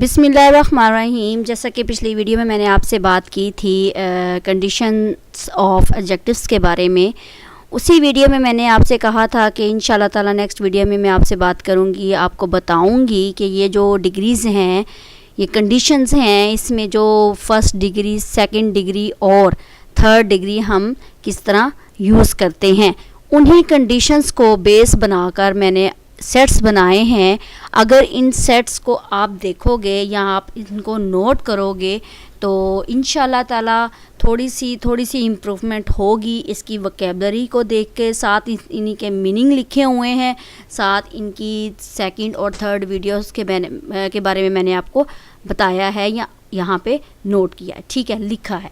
बिस्मिल्लाहिर्रहमानिर्रहीम। जैसा कि पिछली वीडियो में मैंने आपसे बात की थी कंडीशंस ऑफ एडजेक्टिव्स के बारे में, उसी वीडियो में मैंने आपसे कहा था कि इंशाल्लाह ताला नेक्स्ट वीडियो में मैं आपसे बात करूंगी, आपको बताऊंगी कि ये जो डिग्रीज़ हैं, ये कंडीशंस हैं, इसमें जो फर्स्ट डिग्री, सेकंड डिग्री और थर्ड डिग्री हम किस तरह यूज़ करते हैं। उन्हीं कंडीशंस को बेस बनाकर मैंने सेट्स बनाए हैं। अगर इन सेट्स को आप देखोगे या आप इनको नोट करोगे तो इंशाल्लाह ताला थोड़ी सी इम्प्रूवमेंट होगी इसकी वोकैबुलरी को देख के। साथ इन्हीं के मीनिंग लिखे हुए हैं, साथ इनकी सेकंड और थर्ड वीडियोस के बारे में मैंने आपको बताया है या यहाँ पे नोट किया है, ठीक है, लिखा है।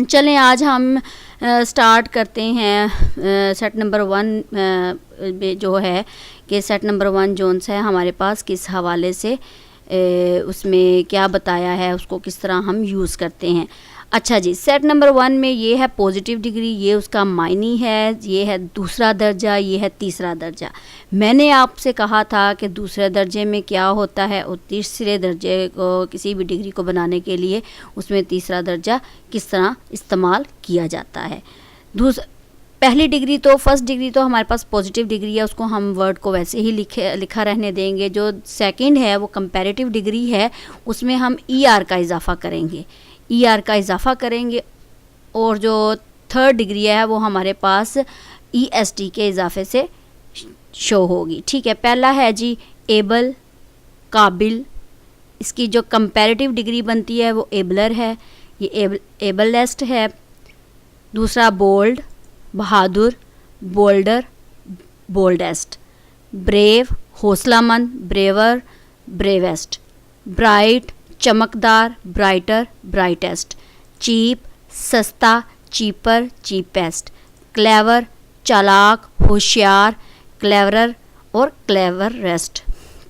चलें आज हम स्टार्ट करते हैं सेट नंबर 1 जो है कि सेट नंबर 1 जोन है हमारे पास किस हवाले से उसमें क्या बताया है, उसको किस तरह हम यूज़ करते हैं। अच्छा जी, सेट नंबर 1 में ये है पॉजिटिव डिग्री, ये उसका मायनी है, ये है दूसरा दर्जा, ये है तीसरा दर्जा। मैंने आपसे कहा था कि दूसरे दर्जे में क्या होता है और तीसरे दर्जे को किसी भी डिग्री को बनाने के लिए उसमें तीसरा दर्जा किस तरह इस्तेमाल किया जाता है। पहली डिग्री तो फर्स्ट डिग्री तो हमारे पास पॉजिटिव डिग्री है, उसको हम वर्ड को वैसे ही लिखा रहने देंगे। जो सेकंड है वो कंपैरेटिव डिग्री है, उसमें हम ER का इजाफा करेंगे, ER का इजाफा करेंगे। और जो थर्ड डिग्री है वो हमारे पास EST के इजाफे से शो होगी, ठीक है। पहला है जी एबल, काबिल। इसकी जो कंपैरेटिव डिग्री बनती है वो एबलर है, ये एबलेस्ट है। दूसरा बोल्ड, बहादुर, बोल्डर, बोल्डेस्ट। ब्रेव, हौसलामंद, ब्रेवर, ब्रेवेस्ट। ब्राइट, चमकदार, ब्राइटर, ब्राइटेस्ट। चीप, सस्ता, चीपर, चीपेस्ट। क्लेवर, चालाक, होशियार, क्लेवरर और क्लेवरेस्ट।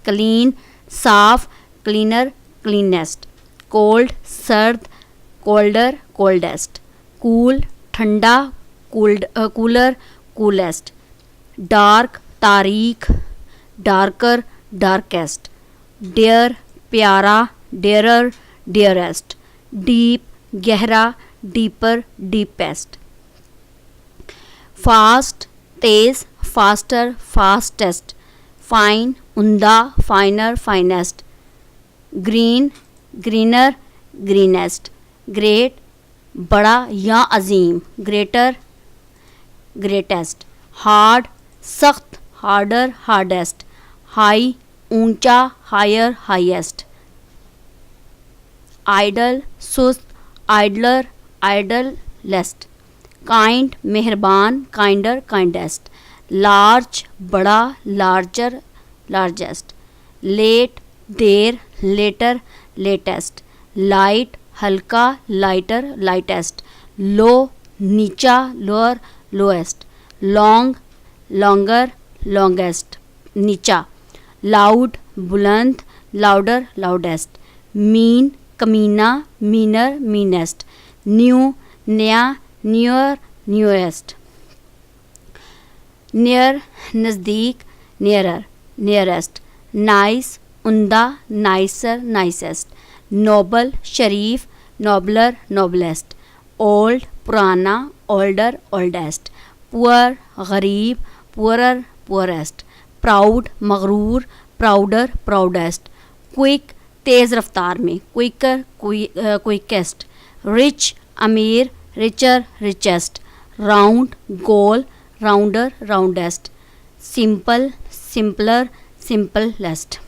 क्लीन, साफ, क्लीनर, क्लीनेस्ट। कोल्ड, सर्द, कोल्डर, कोल्डेस्ट। कूल, ठंडा, कूलर, कूलेस्ट। डार्क, तारीख, डार्कर, डार्केस्ट। डेयर, प्यारा, डेयरर, डियरेस्ट। डीप, गहरा, डीपर, डीपेस्ट। फास्ट, तेज, फास्टर, फास्टेस्ट। फाइन, उम्दा, finer, finest. Green, greener, greenest. Great, बड़ा या अजीम, ग्रेटर, ग्रेटेस्ट। हार्ड, सख्त, हार्डर, हार्डेस्ट। हाई, ऊंचा, हायर, हाईएस्ट। आइडल, सुस्त, आइडलर, आइडलेस्ट। काइंड, मेहरबान, काइंडर, काइंडेस्ट। लार्ज, बड़ा, लार्जर, लार्जेस्ट। लेट, देर, लेटर, लेटेस्ट। लाइट, हल्का, लाइटर, लाइटेस्ट। लो, नीचा, lower, lowest. Long, longer, longest, नीचा। लाउड, बुलंद, लाउडर, लाउडेस्ट। मीन, कमीना, मीनर, मीनेस्ट। न्यू, नया, न्यूअर, न्यूएस्ट। नियर, नज़दीक, नियरर, नियरेस्ट। नाइस, उम्दा, नाइसर, नाइसेस्ट। नोबल, शरीफ, नोबलर, नोबलेस्ट। ओल्ड, पुराना, ओल्डर, ओल्डेस्ट। पुअर, गरीब, पुअरर, पुअरेस्ट। प्राउड, मगरूर, प्राउडर, प्राउडेस्ट। क्विक, तेज़ रफ्तार में, क्विकर, क्विकेस्ट। रिच, अमीर, रिचर, रिचेस्ट। राउंड, गोल, rounder, roundest. Simple, simpler, simplest.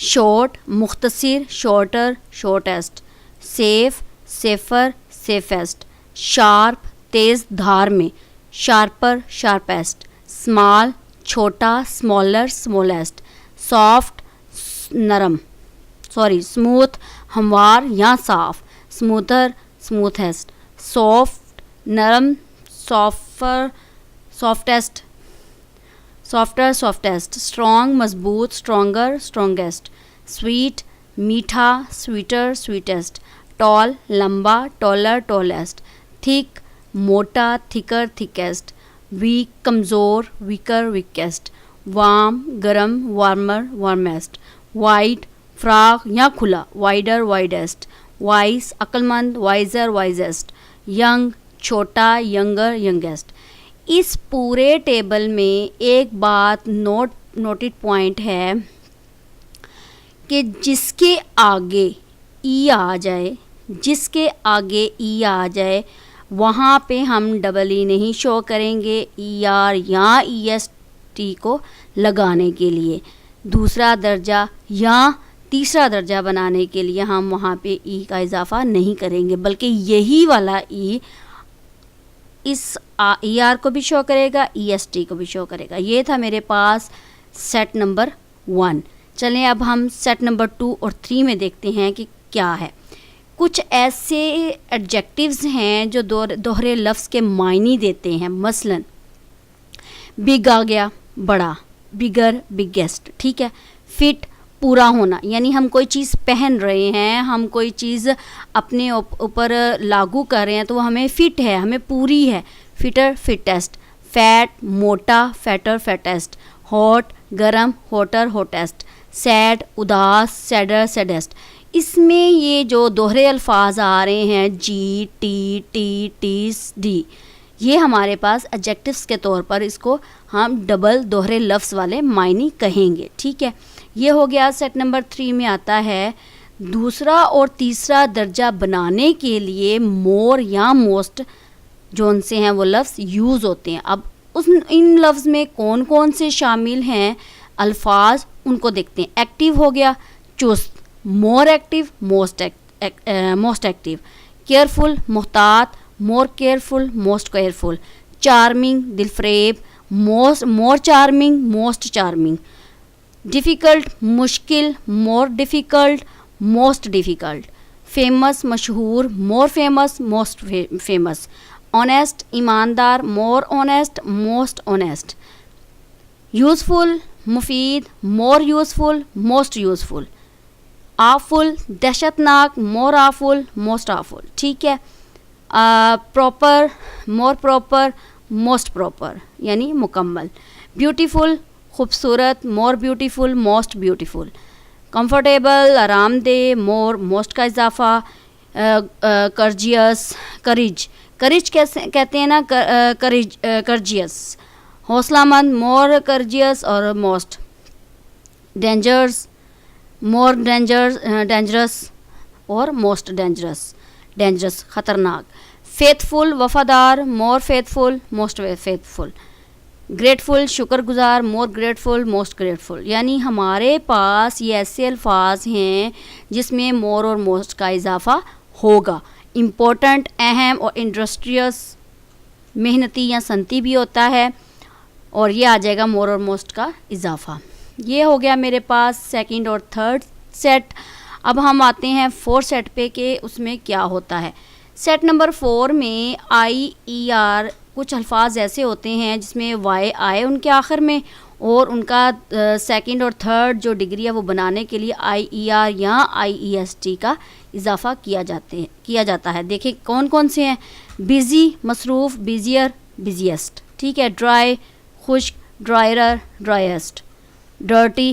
Short, मुख्तसिर, shorter, shortest. Safe, safer, safest. Sharp, तेज़ धार में, शार्पर, शार्पेस्ट। स्मॉल, छोटा, स्मॉलर, स्मॉलेस्ट। सॉफ्ट, नरम, स्मूथ, हमवार या साफ, स्मूथर, स्मूथेस्ट। सॉफ्ट, नरम, softer, softest, softer, softest. Strong, मजबूत, स्ट्रॉन्गर, स्ट्रॉन्गेस्ट। स्वीट, मीठा, स्वीटर, स्वीटेस्ट। टॉल, लंबा, टॉलर, टॉलेस्ट। थिक, मोटा, थिकर, थिकेस्ट। वीक, कमज़ोर, वीकर, वीकेस्ट। वार्म, गर्म, वार्मर, वार्मेस्ट। वाइट, फ्राक या खुला, वाइडर वाइडेस्ट, वाइस अक्लमंद, वाइजर वाइजेस्ट, यंग छोटा, यंगर यंगेस्ट। इस पूरे टेबल में एक बात नोटेड पॉइंट है कि जिसके आगे ई आ जाए, जिसके आगे ई आ जाए वहाँ पे हम डबल ई नहीं शो करेंगे, ई आर या ई एस टी को लगाने के लिए। दूसरा दर्जा या तीसरा दर्जा बनाने के लिए हम वहाँ पे ई का इजाफ़ा नहीं करेंगे, बल्कि यही वाला ई इस ई आर को भी शो करेगा, ई एस टी को भी शो करेगा। ये था मेरे पास सेट नंबर 1। चलें अब हम सेट नंबर 2 और 3 में देखते हैं कि क्या है। कुछ ऐसे एडजेक्टिव्स हैं जो दोहरे लफ्ज़ के मायने देते हैं। मसलन बिग आ गया, बड़ा, बिगर बिगेस्ट, ठीक है। फिट पूरा होना, यानी हम कोई चीज़ पहन रहे हैं, हम कोई चीज़ अपने ऊपर लागू कर रहे हैं तो वो हमें फिट है, हमें पूरी है। फिटर फिटेस्ट, फैट मोटा, फैटर फैटेस्ट, हॉट गरम, होटर होटेस्ट, सैड उदास, सैडर सैडेस्ट। इसमें ये जो दोहरे अल्फाज आ रहे हैं G T T T D, ये हमारे पास एडजेक्टिव्स के तौर पर इसको हम डबल दोहरे लफ्ज़ वाले मायने कहेंगे, ठीक है। ये हो गया। सेट नंबर 3 में आता है दूसरा और तीसरा दर्जा बनाने के लिए मोर या मोस्ट जो उनसे हैं वो लफ्ज़ यूज़ होते हैं। अब इन लफ्ज़ में कौन कौन से शामिल हैं अल्फाज उनको देखते हैं। एक्टिव हो गया, चुस्त, more active, most active, careful, मोहतात, more careful, most careful, charming, दिलफरेब, more charming, most charming, difficult, मुश्किल, more difficult, most difficult, famous, मशहूर, more famous, most famous, honest, ईमानदार, more honest, most honest, useful, मुफीद, more useful, most useful, awful, दहशतनाक, more awful, most awful, ठीक है। Proper, more proper, most proper, यानी मुकम्मल। Beautiful, खूबसूरत, more beautiful, most beautiful. Comfortable, आरामदेह, मोर, मोस्ट का इजाफा। कर्जियस, करिज, करिज कैसे कहते हैं ना, कर्जियस। हौसलामंद, मोर कर्जियस और मोस्ट। डेंजर्स, मोर डेंजरस और मोस्ट डेंजरस, डेंजरस ख़तरनाक। फेथफुल, वफ़ादार, मोर फेथफुल, मोस्ट फेथफुल। ग्रेटफुल, शुक्रगुजार, मोर ग्रेटफुल, मोस्ट ग्रेटफुल। यानी हमारे पास ये ऐसे अल्फाज हैं जिसमें मोर और मोस्ट का इजाफा होगा। इम्पोर्टेंट, अहम और इंडस्ट्रियस, मेहनती या सनती भी होता है, और ये आ जाएगा मोर और मोस्ट का इजाफा। ये हो गया मेरे पास सेकंड और थर्ड सेट। अब हम आते हैं 4 सेट पे कि उसमें क्या होता है। सेट नंबर 4 में आई ई आर कुछ अल्फाज ऐसे होते हैं जिसमें वाई आए उनके आखिर में, और उनका सेकंड और थर्ड जो डिग्री है वो बनाने के लिए आई ई आर या आई ई एस टी का इजाफा किया जाता है। देखें कौन कौन से हैं। बिज़ी, मसरूफ़, बिजियर, बिजिएस्ट, ठीक है। ड्राई, खुश्क, ड्रायरर, ड्राइएस्ट। डर्टी,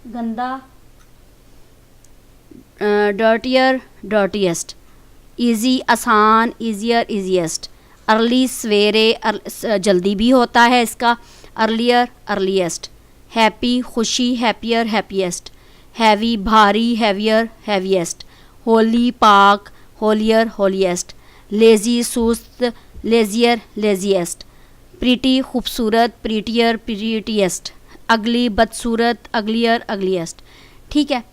गंदा, डर्टियर, डर्टीएस्ट। ईजी, आसान, ईजियर, ईजीएस्ट। अर्ली, सवेरे, जल्दी भी होता है इसका। Earlier, earliest. हैप्पी, खुशी, हैप्पियर, हैप्पीएस्ट। हैवी, भारी, हैवियर, हैवीएस्ट। होली, पाक, होलियर, होलीएस्ट। लेज़ी, सुस्त, लेजियर, लेजीएस्ट। प्रीटी, खूबसूरत, प्रीटियर, प्रीटीएस्ट। अगली, बदसूरत, अगलियर, अगलीएस्ट, ठीक है।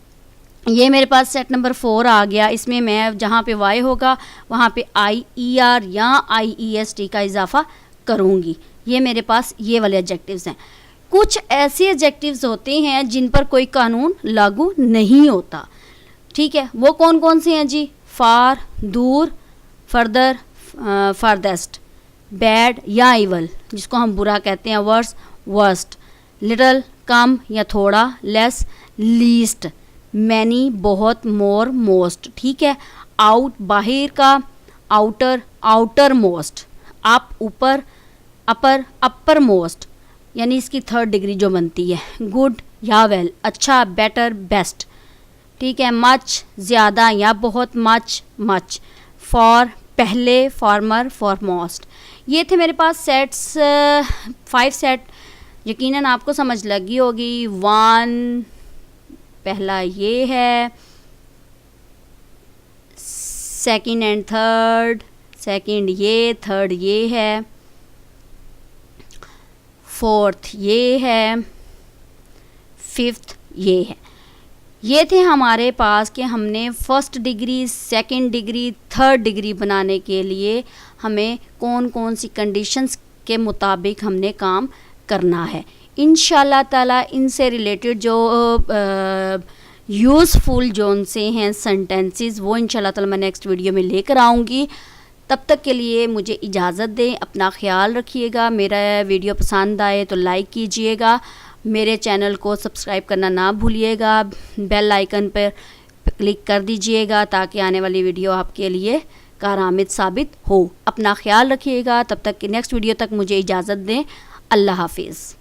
ये मेरे पास सेट नंबर 4 आ गया। इसमें मैं जहाँ पे वाई होगा वहाँ पे आई ई आर या आई ई एस टी का इजाफा करूँगी। ये मेरे पास ये वाले एडजेक्टिव्स हैं। कुछ ऐसे एडजेक्टिव्स होते हैं जिन पर कोई कानून लागू नहीं होता, ठीक है। वो कौन कौन से हैं जी। फार, दूर, फर्दर, फारदेस्ट। बैड या इवल, जिसको हम बुरा कहते हैं, वर्स, वर्स्ट। लिटल, कम या थोड़ा, लेस, लीस्ट। मैनी, बहुत, मोर, मोस्ट, ठीक है। आउट, बाहर का, आउटर, आउटर मोस्ट। अप, ऊपर, अपर, अपर मोस्ट, यानी इसकी थर्ड डिग्री जो बनती है। गुड या वेल, अच्छा, बेटर, बेस्ट। ठीक है। मच ज़्यादा या बहुत, मच मच। फॉर पहले, फॉर्मर, फॉरमोस्ट। ये थे मेरे पास सेट्स, 5 सेट। यकीनन आपको समझ लगी होगी। 1 पहला ये है, सेकंड एंड थर्ड, सेकंड ये, थर्ड ये है, फोर्थ ये है, फिफ्थ ये है। ये थे हमारे पास कि हमने first degree, second degree, third degree बनाने के लिए हमें कौन कौन सी कंडीशंस के मुताबिक हमने काम करना है। इंशाल्लाह ताला इनसे रिलेटेड जो यूज़फुल जोन से हैं सेंटेंसेस, वो इंशाल्लाह ताला मैं नेक्स्ट वीडियो में लेकर आऊँगी। तब तक के लिए मुझे इजाज़त दें। अपना ख्याल रखिएगा। मेरा वीडियो पसंद आए तो लाइक कीजिएगा। मेरे चैनल को सब्सक्राइब करना ना भूलिएगा। बेल आइकन पर क्लिक कर दीजिएगा ताकि आने वाली वीडियो आपके लिए कारआमद साबित हो। अपना ख्याल रखिएगा। तब तक कि नेक्स्ट वीडियो तक मुझे इजाज़त दें। अल्लाह हाफिज़।